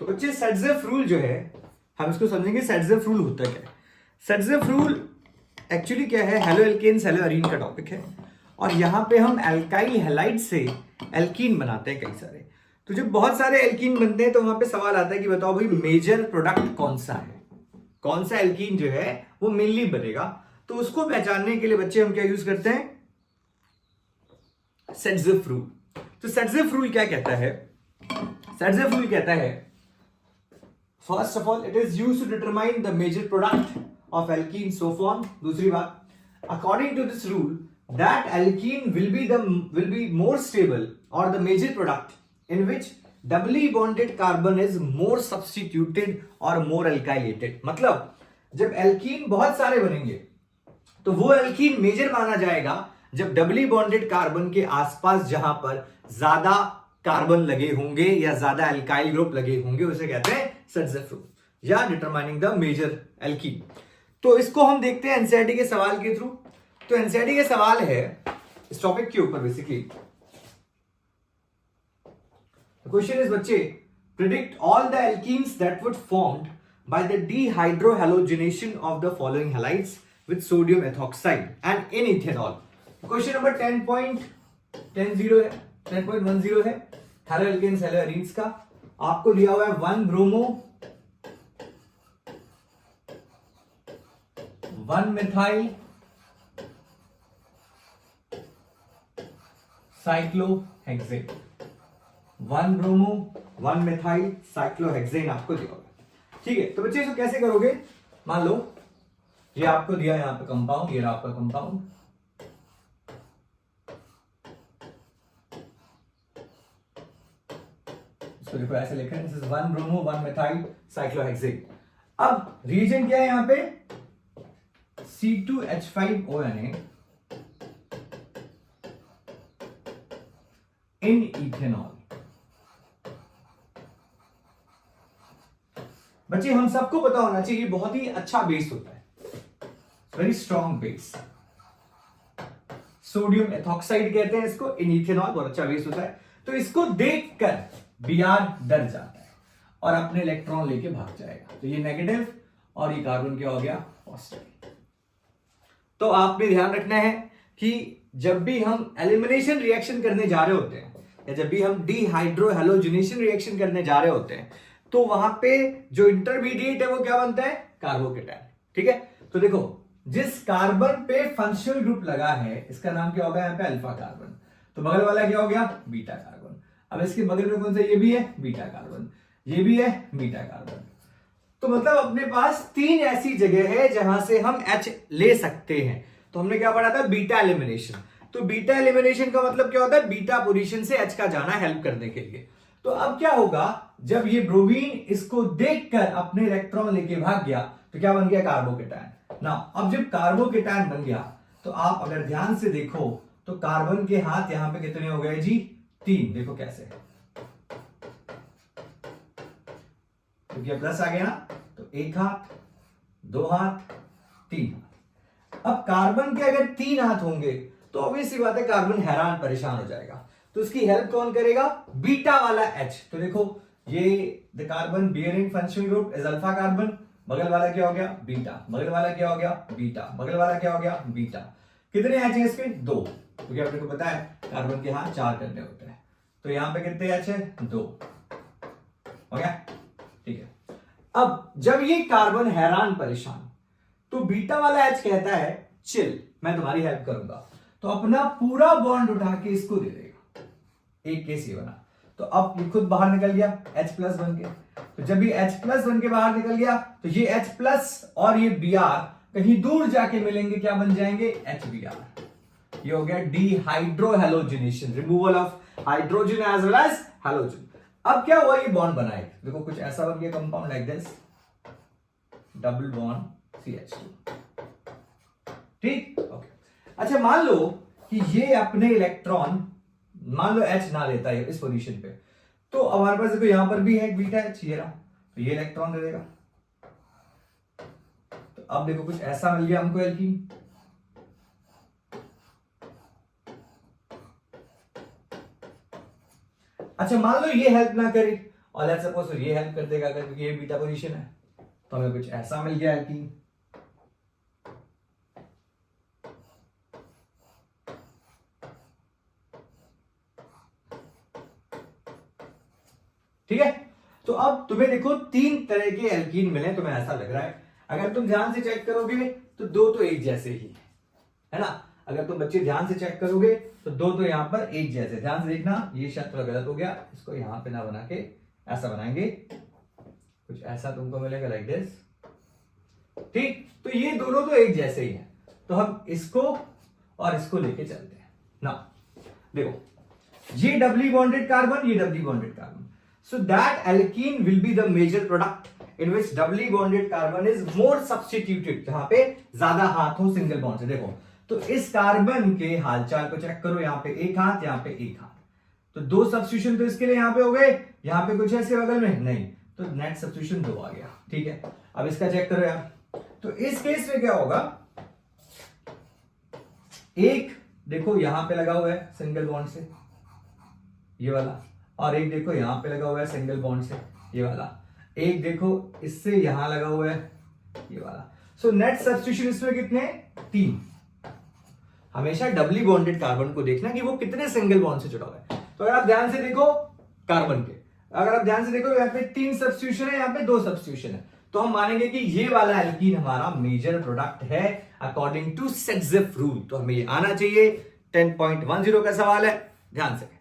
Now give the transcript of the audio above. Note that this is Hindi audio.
तो बच्चे सेट्ज़ेफ रूल जो है, हम इसको समझेंगे सेट्ज़ेफ रूल होता क्या है। सेट्ज़ेफ रूल एक्चुअली क्या है, हेलो एल्केन्स हेलो एरीन का टॉपिक है और यहाँ पे हम एल्काइल हैलाइड से एल्कीन बनाते हैं कई सारे। तो जब बहुत सारे एल्कीन बनते हैं तो वहां पे सवाल आता है कि बताओ भाई मेजर प्रोडक्ट कौन सा है, कौन सा एल्कीन जो है वो मेनली बनेगा। तो उसको पहचानने के लिए बच्चे हम क्या यूज करते हैं, सेट्ज़ेफ रूल। तो सेट्ज़ेफ रूल क्या कहता है, सेट्ज़ेफ रूल कहता है first of all it is used to determine the major product of alkene so form. दूसरी बात, according to this rule that alkene will be more stable और the major product in which doubly bonded carbon is more substituted और more alkylated। मतलब जब एल्कीन बहुत सारे बनेंगे तो वो एल्कीन मेजर माना जाएगा जब डबली बॉन्डेड कार्बन के आसपास जहां पर ज्यादा कार्बन लगे होंगे या ज्यादा एल्काइल ग्रुप लगे होंगे, उसे कहते हैं सेट्ज़ेफ रूल या डिटरमाइनिंग द मेजर एल्कीन। तो इसको हम देखते हैं एनसीईआरटी के सवाल के थ्रू। तो एनसीईआरटी के सवाल है इस टॉपिक के ऊपर बेसिकली। The question is बच्चे, predict all the alkenes that would formed by the dehydrohalogenation of the following halides with sodium ethoxide and in ethanol। Question number 10.10 है, 10.10 है हेलो एल्केन्स हेलो एरीन्स का। आपको दिया हुआ है 1 bromo 1 methyl cyclohexane, 1 bromo 1 methyl cyclohexane आपको दिया होगा। ठीक है, तो बच्चे इसको कैसे करोगे, मान लो ये आपको दिया यहां पे कंपाउंड, ये आपका कंपाउंड, इसको देखो ऐसे लिखा है, this is 1 bromo 1 methyl cyclohexane. अब रीजन क्या है यहां पे, C2H5ONA इन इथेनॉल। बच्चे हम सबको पता होना चाहिए बहुत ही अच्छा बेस होता है, very strong base, sodium ethoxide कहते हैं इसको, इन इथेनॉल बहुत अच्छा बेस होता है। तो इसको देखकर Br डर जाता है और अपने इलेक्ट्रॉन लेके भाग जाएगा। तो ये नेगेटिव और ये कार्बन क्या हो गया, पॉजिटिव। तो आपने ध्यान रखना है कि जब भी हम एलिमिनेशन रिएक्शन करने जा रहे होते हैं या जब भी हम डीहाइड्रोहैलोजिनेशन रिएक्शन करने जा रहे होते हैं तो वहां पे जो इंटरमीडिएट है वो क्या बनता है, कार्बोकेटायन। ठीक है, तो देखो जिस कार्बन पे फंक्शनल ग्रुप लगा है इसका नाम क्या होगा यहाँ पे, अल्फा कार्बन। तो बगल वाला क्या हो गया, बीटा कार्बन। अब इसके बगल में कौन सा, ये भी है बीटा कार्बन, ये भी है बीटा कार्बन। तो मतलब अपने पास 3 ऐसी जगह है जहां से हम H ले सकते हैं। तो हमने क्या पढ़ा था, बीटा एलिमिनेशन। तो बीटा एलिमिनेशन का मतलब क्या होता है, बीटा पोजीशन से H का जाना हेल्प करने के लिए। तो अब क्या होगा, जब ये ब्रोमीन इसको देखकर अपने इलेक्ट्रॉन लेके भाग गया तो क्या बन गया, कार्बोकेटायन ना। अब जब कार्बोकेटायन बन गया तो आप अगर ध्यान से देखो तो कार्बन के हाथ यहां पे कितने हो गए जी, 3। देखो कैसे, क्योंकि प्लस आ गया ना, तो 1 हाथ 2 हाथ 3 हाथ। अब कार्बन के अगर 3 हाथ होंगे तो ऑब्वियस सी बात है कार्बन हैरान परेशान हो जाएगा। तो उसकी हेल्प कौन करेगा, बीटा वाला H। तो देखो ये the carbon bearing functional group is alpha carbon, बगल वाला क्या हो गया, बीटा, बगल वाला क्या हो गया, बीटा, बगल वाला क्या हो गया, बीटा। कितने H है इसके, 2, क्योंकि आपने को पता है कार्बन के हाथ 4 करने होते हैं। तो यहां पे कितने H है, 2 हो गया। ठीक है, अब जब ये कार्बन हैरान परेशान तो बीटा वाला H कहता है चिल, मैं तुम्हारी हेल्प करूंगा। तो अपना पूरा बॉन्ड उठा के इसको दे देगा, एक केस ये बना। तो अब ये खुद बाहर निकल गया H प्लस बन के। तो जब ये H प्लस बन के बाहर निकल गया तो ये H प्लस और ये Br कहीं दूर जाके मिलेंगे, क्या बन जाएंगे, HBr। ये हो गया dehydrohalogenation, removal of hydrogen as well as halogen. अब क्या हुआ, ये बॉन्ड बनाए, देखो कुछ ऐसा बन गया compound like this, double bond CH2। ठीक, ओके। अच्छा मान लो कि ये अपने इलेक्ट्रॉन, मान लो H ना लेता है इस पोजीशन पे, तो हमारे पास देखो यहां पर भी है बीटा H, ये रहा, तो ये इलेक्ट्रॉन दे देगा। तो अब देखो कुछ ऐसा मिल गया हमको एल्कीन। अच्छा मान लो ये हेल्प ना करे और लेट्स सपोज ये हेल्प कर देगा अगर, क्योंकि ये बीटा पोजीशन है, तो हमें कुछ ऐसा मिल गया एल्कीन। ठीक है, तो अब तुम्हें देखो 3 तरह के एल्कीन मिले, तुम्हें ऐसा लग रहा है। अगर तुम ध्यान से चेक करोगे तो 2 तो एक जैसे ही है ना। अगर तुम बच्चे ध्यान से चेक करोगे तो 2 तो यहां पर एक जैसे, ध्यान से देखना, ये शायद थोड़ा गलत हो गया, इसको यहां पे ना बना के ऐसा बनाएंगे, कुछ ऐसा तुमको मिलेगा लाइक दिस। ठीक, तो ये दोनों तो एक जैसे ही है, तो हम इसको और इसको लेके चलते हैं ना। देखो ये डबली बॉन्डेड कार्बन, ये doubly bonded carbon, so that alkene will be the major product in which doubly bonded carbon is more substituted, जहां पे ज्यादा हाथ हो सिंगल बॉन्ड से। देखो तो इस कार्बन के हालचाल को चेक करो, यहाँ पे एक हाथ, यहाँ पे एक हाथ, तो 2 सब्स्टिट्यूशन तो इसके लिए यहाँ पे हो गए, यहाँ पे कुछ है इसके बगल में नहीं, तो नेट सब्स्टिट्यूशन 2 आ गया। ठीक है, अब इसका चेक करो यार, तो इस केस में क्या होगा, एक देखो यहां पे लगा हुआ है सिंगल बॉन्ड से ये वाला, और एक देखो यहां पे लगा हुआ है सिंगल बॉन्ड से ये वाला, एक देखो इससे यहां लगा हुआ है ये वाला। सो नेट सब्स्टिट्यूशन इसमें कितने, 3। हमेशा डबली बॉन्डेड कार्बन को देखना कि वो कितने सिंगल बॉन्ड से जुड़ा हुआ है। तो अगर आप ध्यान से देखो कार्बन के, अगर आप ध्यान से देखो यहाँ पे 3 सब्स्टिट्यूशन है, यहाँ पे 2 सब्स्टिट्यूशन है, तो हम मानेंगे कि ये वाला एल्कीन हमारा मेजर प्रोडक्ट है अकॉर्डिंग टू सेक्सेफ रूल। तो हमें ये आना चाहिए। 10.10 का सवाल है, ध्यान से।